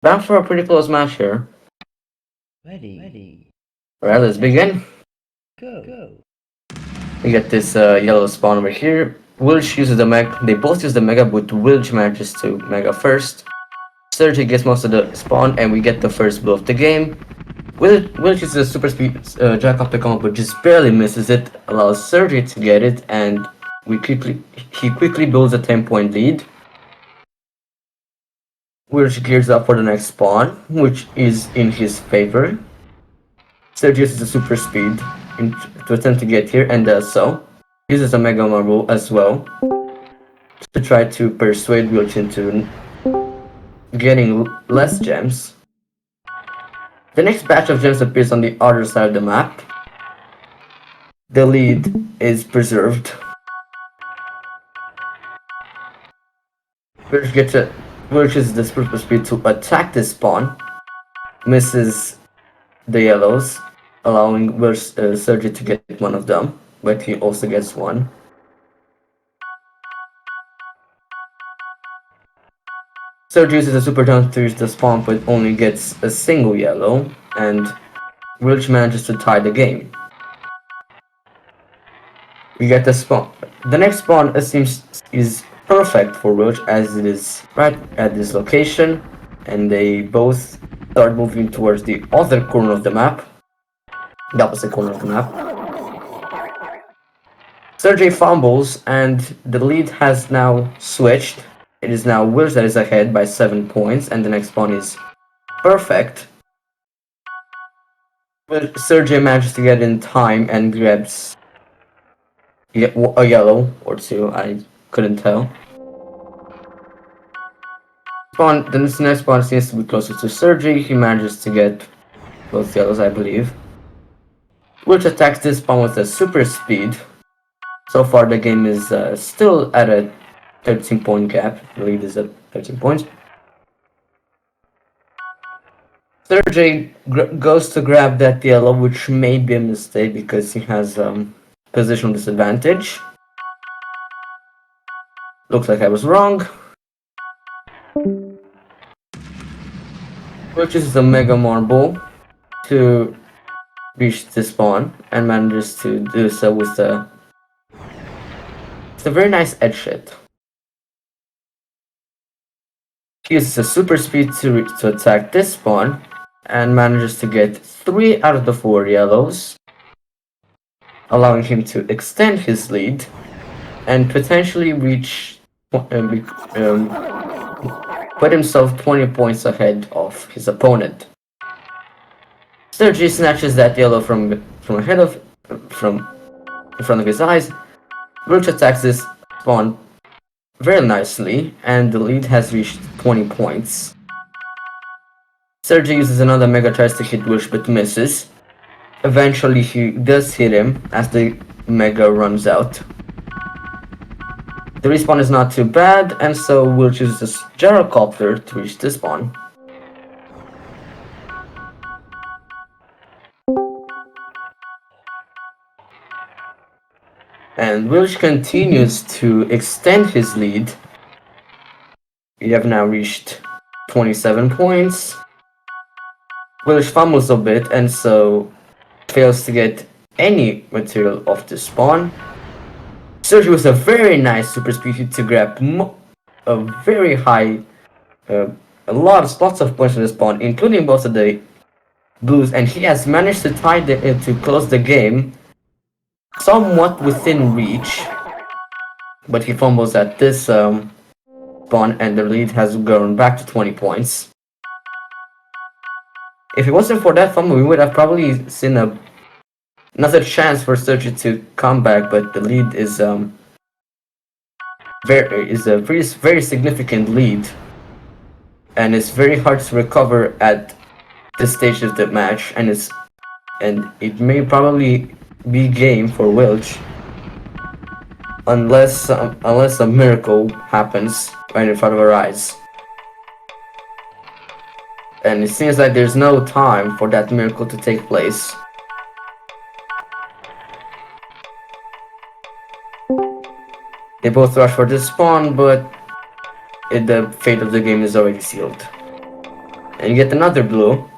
Bound for a pretty close match here. Ready. Alright, let's begin. Go. We get this yellow spawn over here. Wilchz uses the mega. They both use the mega, but Wilchz manages to mega first. serjG gets most of the spawn, and we get the first blow of the game. Wilchz uses a super speed jack off the combo, but just barely misses it. Allows serjG to get it, and he quickly builds a 10-point lead. Wilchz gears up for the next spawn, which is in his favor. serjG uses a super speed to attempt to get here, and does so. Uses a Mega Marble as well to try to persuade Wilchz into getting less gems. The next batch of gems appears on the other side of the map. The lead is preserved. Wilchz uses the super speed to attack this spawn. Misses the yellows, allowing serjG to get one of them, but he also gets one. serjG uses a super jump to reach the spawn, but only gets a single yellow, and Wilchz manages to tie the game. We get the spawn. The next spawn is perfect for Wilchz, as it is right at this location, and they both start moving towards the other corner of the map. The opposite corner of the map. serjG fumbles, and the lead has now switched. It is now Wilchz that is ahead by 7 points, and the next spawn is perfect. But serjG manages to get in time and grabs a yellow or two, I couldn't tell. The next spawn seems to be closer to serjG. He manages to get both yellows, I believe. Wilchz attacks this spawn with a super speed. So far the game is still at a 13-point gap. The lead is at 13 points. serjG goes to grab that yellow, which may be a mistake because he has positional disadvantage. Looks like I was wrong. Wilchz uses a Mega Marble to reach the spawn and manages to do so with a very nice edge hit. He uses a super speed to attack this spawn and manages to get 3 out of the 4 yellows, allowing him to extend his lead and potentially reach put himself 20 points ahead of his opponent. serjG snatches that yellow from in front of his eyes. Wilchz attacks this spawn very nicely, and the lead has reached 20 points. serjG uses another mega, tries to hit Wilchz but misses. Eventually he does hit him as the mega runs out. The respawn is not too bad, and so Wilchz uses a gyrocopter to reach the spawn. And Wilchz continues to extend his lead. We have now reached 27 points. Wilchz fumbles a bit, and so fails to get any material off the spawn. serjG was a very nice super speed hit to grab a very high, lots of points on the spawn, including both of the blues, and he has managed to to close the game somewhat within reach. But he fumbles at this spawn, and the lead has grown back to 20 points. If it wasn't for that fumble, we would have probably seen another chance for serjG to come back, but the lead is a very significant lead, and it's very hard to recover at this stage of the match, and it may probably be game for Wilchz unless a miracle happens right in front of our eyes. And it seems like there's no time for that miracle to take place. They both rush for this spawn, but the fate of the game is already sealed. And you get another blue.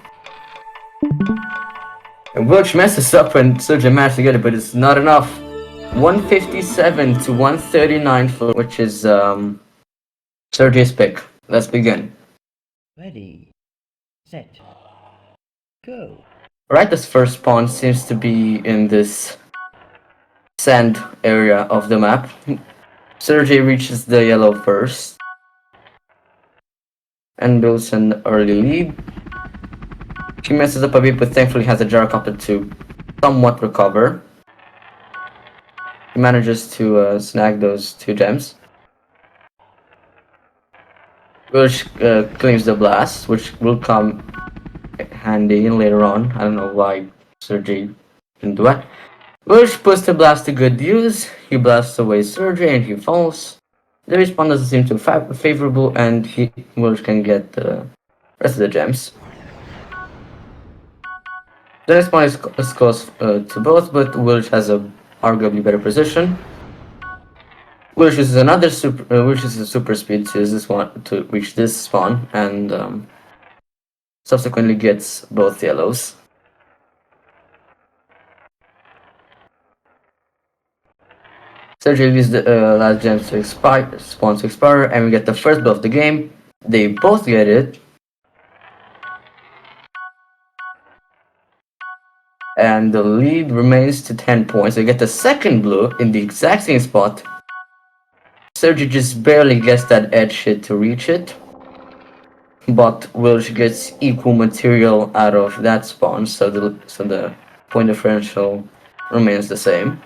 And Wilchz messes up and serjG manages to get it, but it's not enough. 157 to 139, which is serjG's pick. Let's begin. Ready, set, go. Right, this first pawn seems to be in this sand area of the map. serjG reaches the yellow first and builds an early lead. He messes up a bit, but thankfully has a gyrocopter to somewhat recover. He manages to snag those 2 gems. Wilchz claims the blast, which will come handy later on. I don't know why serjG didn't do that. Wilchz puts the blast to good use. He blasts away serjG and he falls. The respawn doesn't seem too favorable, and Wilchz can get the rest of the gems. The next one is close to both, but Wilchz has a arguably better position. Wilchz uses another Wilchz uses a super speed to use this one to reach this spawn, and subsequently gets both yellows. serjG leaves the last gem to spawn to expire, and we get the first blow of the game. They both get it. And the lead remains to 10 points. We get the second blue in the exact same spot. serjG just barely gets that edge hit to reach it. But Wilchz gets equal material out of that spawn, so the point differential remains the same.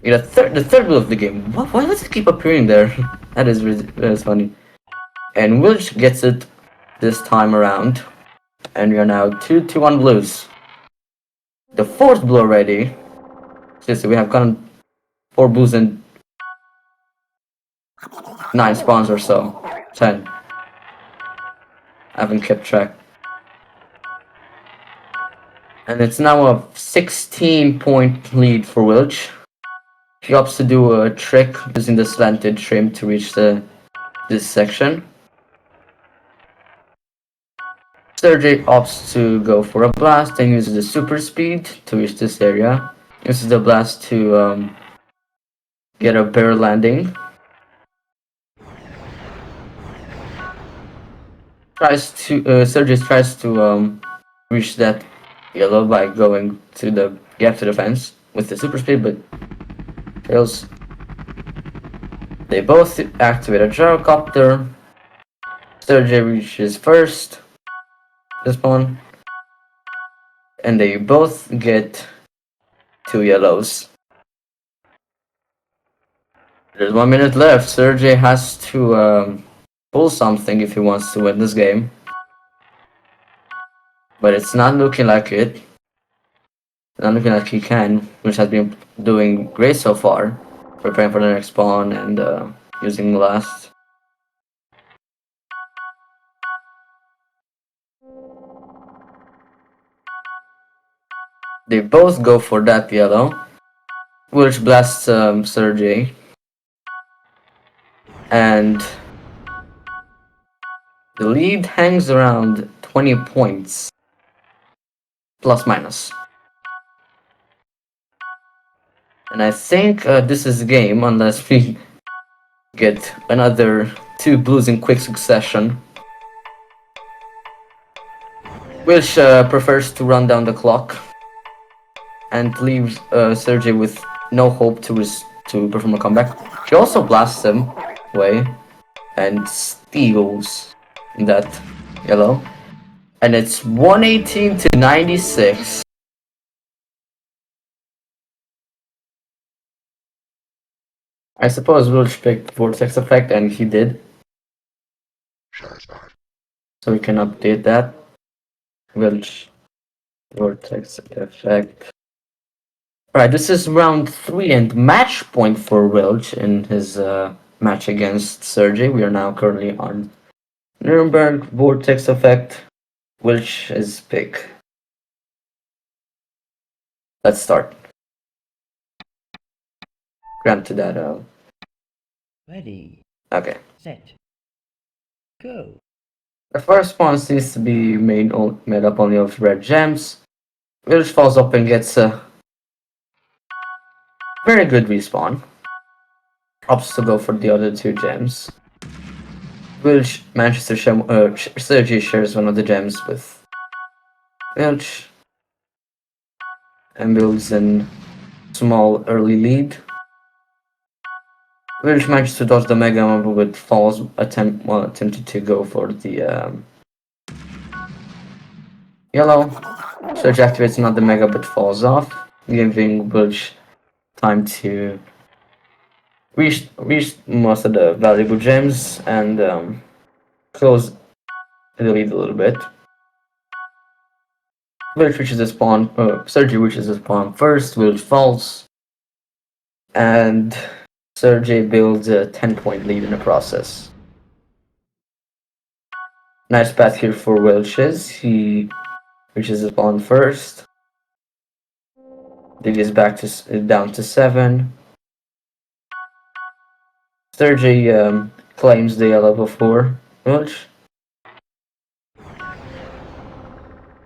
You get the third blue of the game. Why does it keep appearing there? That is funny. And Wilchz gets it this time around. And we are now 2-1 blues. The fourth blue already. So we have gotten 4 blues and 9 spawns or so. 10. I haven't kept track. And it's now a 16-point lead for Wilchz. He opts to do a trick using the slanted trim to reach this section. serjG opts to go for a blast and uses the super speed to reach this area. Uses the blast to get a better landing. serjG tries to reach that yellow by going to the gap to the fence with the super speed, but fails. They both activate a gyrocopter. serjG reaches first this one, and they both get 2 yellows. There's 1 minute left. serjG has to pull something if he wants to win this game, but it's not looking like it. It's not looking like he can, which has been doing great so far, preparing for the next spawn and using blast. They both go for that yellow, which blasts serjG, and the lead hangs around 20 points, plus minus. And I think this is the game, unless we get another 2 blues in quick succession. Wilchz prefers to run down the clock and leaves serjG with no hope to perform a comeback. He also blasts him away and steals that yellow. And it's 118 to 96. I suppose Wilchz picked Vortex Effect, and he did. So we can update that. Wilchz Vortex Effect. Alright, this is round 3 and match point for Wilchz in his match against serjG. We are now currently on Nuremberg Vortex Effect. Wilchz's pick. Let's start. Granted that Ready, okay. set, go. The first spawn seems to be made up only of red gems. Wilchz falls up and gets a very good respawn. Opts to go for the other two gems. Wilchz manages to share, serjG shares one of the gems with Wilchz and builds a small early lead. Wilchz manages to dodge the Mega Marble but falls attempted to go for the yellow. serjG activates another Mega but falls off, giving Wilchz time to reach most of the valuable gems and close the lead a little bit. Wilchz reaches the spawn, serjG reaches the spawn first, Wilchz falls, and serjG builds a 10-point lead in the process. Nice path here for Wilchz. He reaches the spawn first. Then gets back to down to 7. serjG claims the yellow before Wilchz.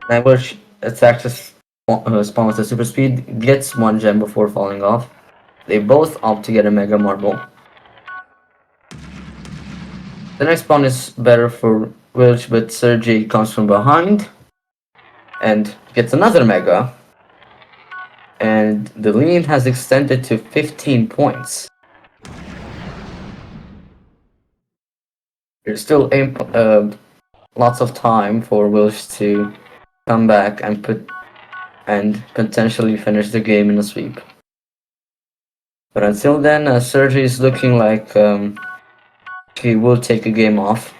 And Wilchz attacks the spawn with a super speed, gets one gem before falling off. They both opt to get a Mega Marble. The next spawn is better for Wilchz, but serjG comes from behind and gets another Mega. And the lead has extended to 15 points. There's still lots of time for Wilchz to come back and potentially finish the game in a sweep. But until then, serjG is looking like he will take a game off.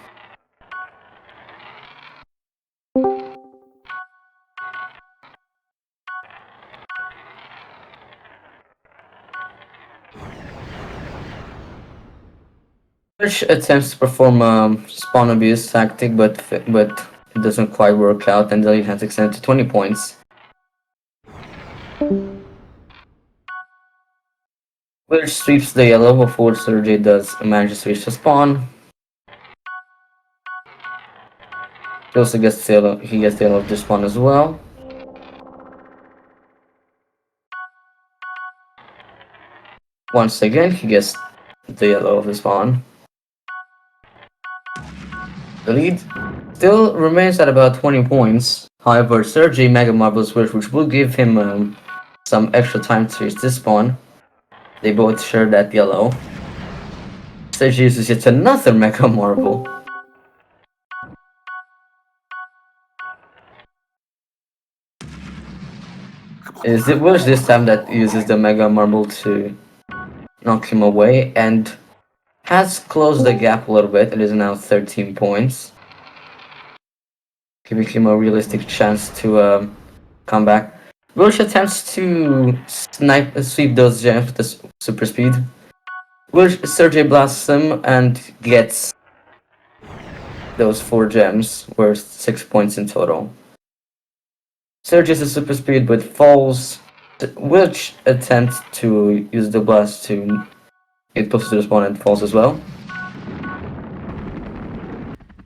Wilchz attempts to perform a spawn abuse tactic, but it doesn't quite work out, and the lead has extended to 20 points. Wilchz sweeps the yellow before serjG manages to reach the spawn. He also gets the yellow of the spawn as well. Once again, he gets the yellow of the spawn. The lead still remains at about 20 points. However, serjG Mega Marbles which will give him some extra time to reach this spawn. They both share that yellow. serjG uses yet another Mega Marble. Is it Wilchz this time that uses the Mega Marble to knock him away and has closed the gap a little bit. It is now 13 points, giving him a realistic chance to come back. Wilchz attempts to sweep those gems with the super speed. serjG blasts him and gets those 4 gems, worth 6 points in total. serjG is a super speed but falls. Wilchz attempts to use the blast to get close to the spawn and falls as well.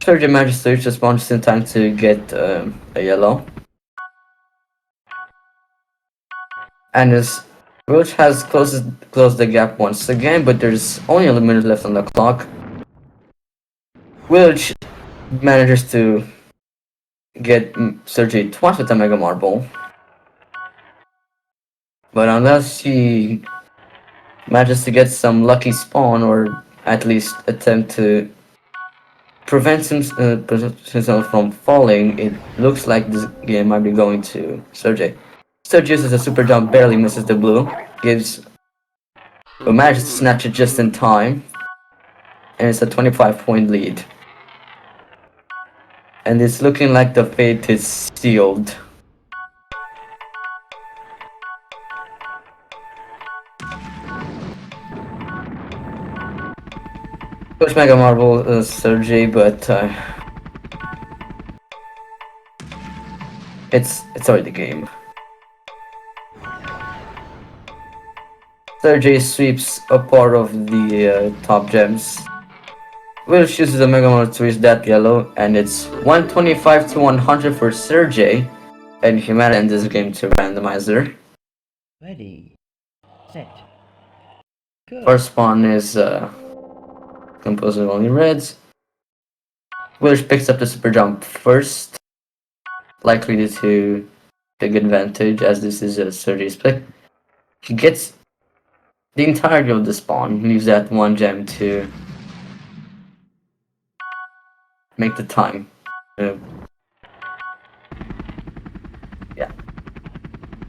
serjG manages to reach the spawn just in time to get a yellow. And Wilchz has closed the gap once again, but there's only a minute left on the clock. Wilchz manages to get serjG twice with a Mega Marble. But unless he manages to get some lucky spawn, or at least attempt to prevent himself from falling, it looks like this game might be going to serjG. serjG uses a super jump, barely misses the blue, but manages to snatch it just in time, and it's a 25-point lead. And it's looking like the fate is sealed. Push Mega Marble serjG, but it's already the game. serjG sweeps a part of the top gems. Wilchz uses a Mega Mode to reach that yellow, and it's 125 to 100 for serjG, and he might end this game to randomizer. Ready, set, go. First spawn is composed of only reds. Wilchz picks up the super jump first, likely due to big advantage as this is a serjG's pick. He gets the entirety of the spawn, leaves that one gem to make the time. Yeah.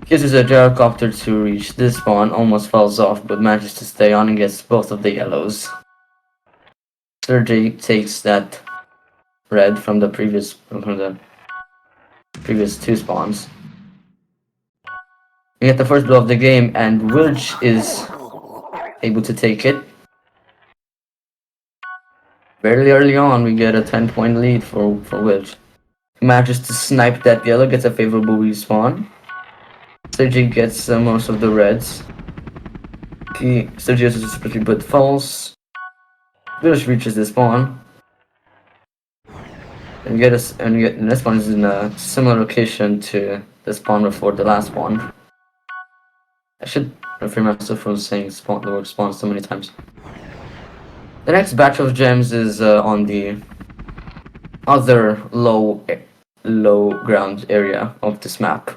He uses a gyrocopter to reach this spawn, almost falls off, but manages to stay on and gets both of the yellows. serjG takes that red from the previous two spawns. We get the first blow of the game, and Wilchz is able to take it. Very early on, we get a 10-point lead for Wilchz. He manages to snipe that yellow, gets a favorable respawn. serjG gets most of the reds. serjG uses a super speed but falls. Wilchz reaches the spawn. And this spawn is in a similar location to the spawn before the last one. I should refrain myself from saying the word spawn so many times. The next batch of gems is on the other low ground area of this map.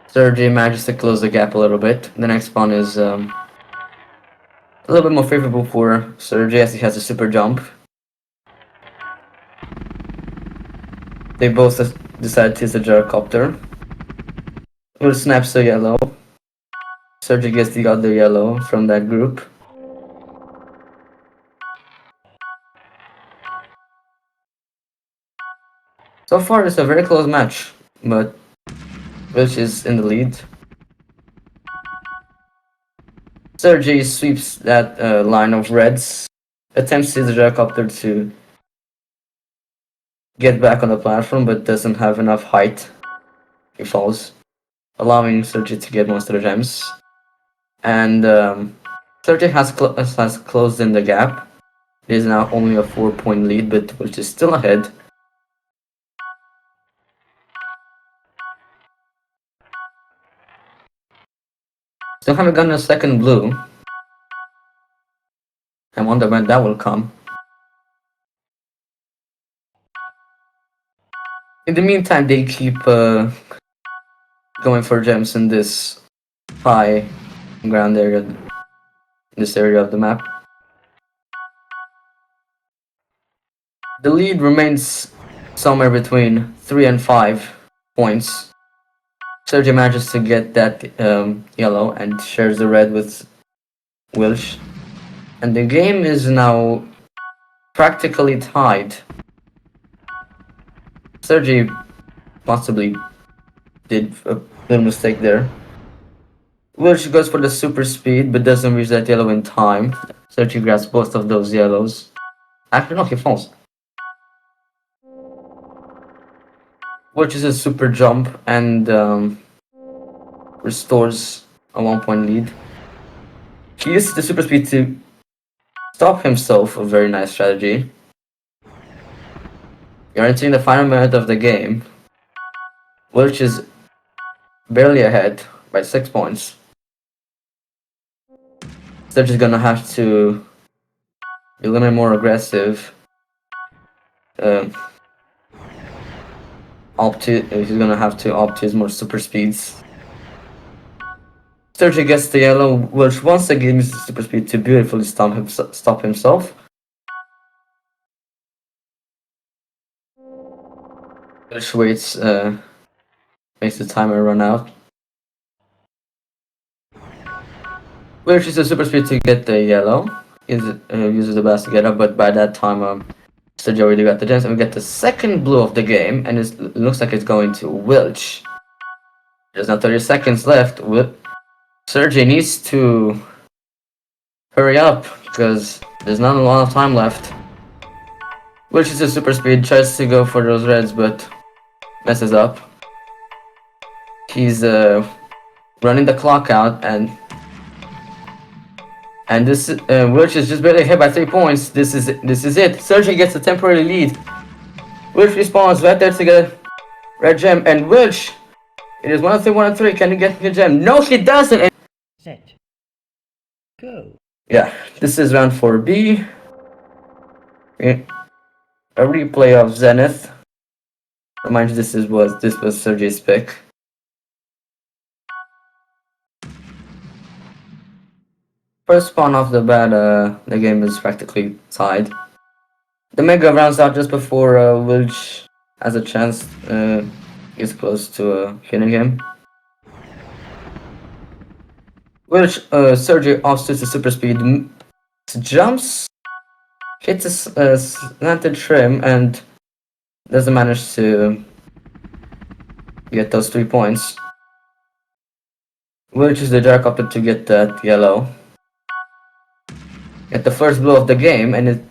serjG manages to close the gap a little bit. The next spawn is a little bit more favorable for serjG as he has a super jump. They both decide to use a gyrocopter. Wilchz snaps a yellow. serjG gets the other yellow from that group. So far, it's a very close match, but Wilchz is in the lead. serjG sweeps that line of reds, attempts to use the gyrocopter to get back on the platform, but doesn't have enough height. He falls, allowing serjG to get most of the gems. And serjG has closed in the gap. It is now only a 4-point lead, but Wilchz is still ahead. Still haven't gotten a second blue. I wonder when that will come. In the meantime, they keep going for gems in this high ground area, this area of the map. The lead remains somewhere between 3 and 5 points. serjG manages to get that yellow and shares the red with Wilchz. And the game is now practically tied. serjG possibly did a little mistake there. Wilchz goes for the super speed but doesn't reach that yellow in time. serjG grabs both of those yellows. Actually, no, he falls. Wilchz is a super jump and restores a 1-point lead. He uses the super speed to stop himself, a very nice strategy. We are entering the final minute of the game. Wilchz is barely ahead by 6 points. serjG is gonna have to be a little bit more aggressive. He's gonna have to opt to use more super speeds. serjG gets the yellow, which once again uses super speed to beautifully stop himself. Wilchz waits, makes the timer run out. Wilchz uses super speed to get the yellow. Uses the blast to get up, but by that time, serjG already got the gems, and we get the second blue of the game, and it looks like it's going to Wilchz. There's now 30 seconds left. serjG needs to hurry up because there's not a lot of time left. Wilchz uses super speed, tries to go for those reds, but messes up. He's running the clock out, and And this Wilchz is just barely ahead by 3 points. This is it. serjG gets a temporary lead. Wilchz responds right there to get red gem, and Wilchz, it is 1-3, Can he get the gem? No, he doesn't. And Set. Go. yeah, this is round 4B. A replay of Zenith. Remind you, this was serjG's pick. First spawn off the bat, the game is practically tied. The Mega rounds out just before Wilchz has a chance, is close to hitting him. Wilchz, serjG offsuits the super speed, jumps, hits a slanted trim, and doesn't manage to get those 3 points. Wilchz is the gyrocopter to get that yellow. Get the first blow of the game, and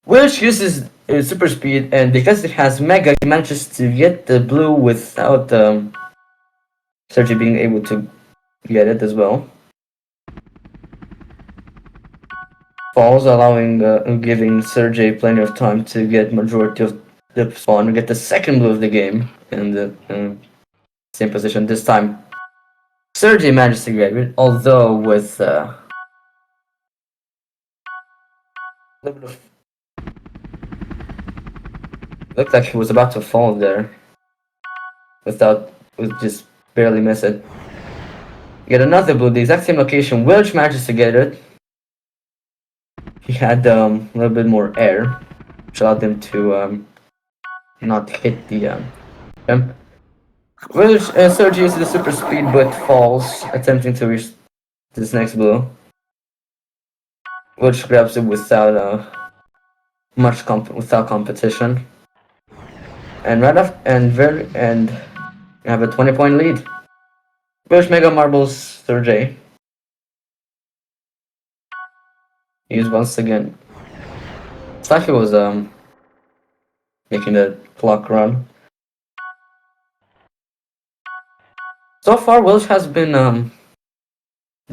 Wilchz uses super speed, and because it has Mega, he manages to get the blue without serjG being able to get it as well. Falls, allowing giving serjG plenty of time to get majority of the spawn and get the second blue of the game in the same position. This time serjG manages to get it, although with a little bit of, looked like he was about to fall there with just barely miss it. Get another blue, the exact same location. Wilchz manages to get it. He had a little bit more air, which allowed him to not hit the jump. Wilchz serjG uses the super speed but falls, attempting to reach this next blue. Wilchz grabs it without without competition, and you have a 20-point lead. Wilchz Mega Marbles serjG. He's once again. It's like he was making the clock run. So far, Wilchz has been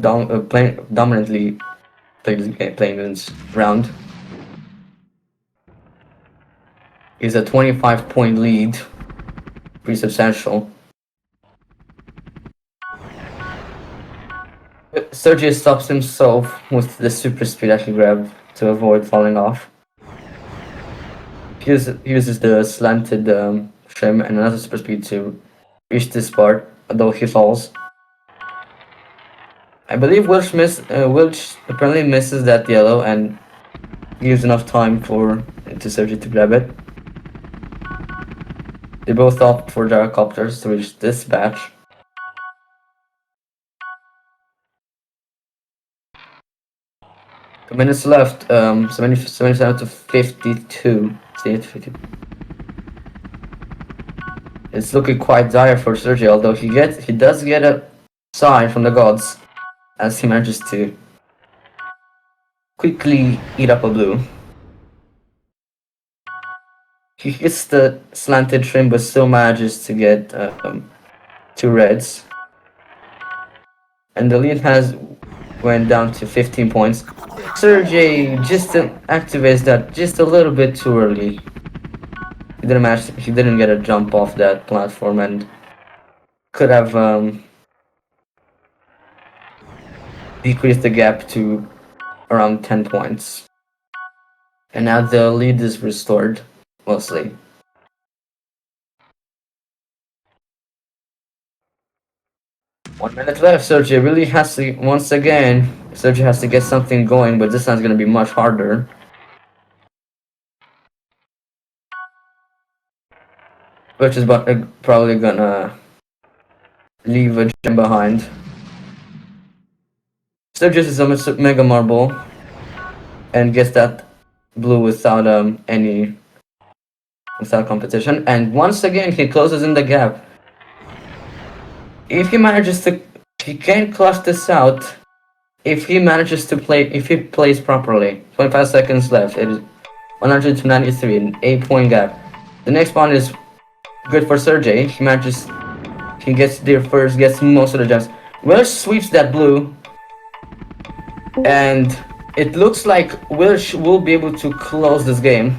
dominantly playing this round. He's a 25-point lead, pretty substantial. serjG stops himself with the super speed that he grabbed to avoid falling off. He uses the slanted trim and another super speed to reach this part, although he falls. I believe Wilchz apparently misses that yellow and gives enough time for serjG to grab it. They both opt for gyrocopters to reach this batch. Minutes left, 77 to 52. It's looking quite dire for serjG, although he does get a sign from the gods as he manages to quickly eat up a blue. He hits the slanted trim but still manages to get 2 reds. And the lead went down to 15 points. serjG just activates that just a little bit too early. He didn't get a jump off that platform and could have decreased the gap to around 10 points. And now the lead is restored, mostly. One minute left. serjG really has to, once again, serjG has to get something going, but this time's gonna be much harder. Which is probably gonna leave a gem behind. serjG uses a Mega Marble and gets that blue without without competition, and once again he closes in the gap. If he can clutch this out if he plays properly. 25 seconds left. It is 100 to 93, an 8-point gap. The next one is good for serjG. He gets there first, gets most of the gems. Wilchz sweeps that blue, and it looks like Wilchz will be able to close this game.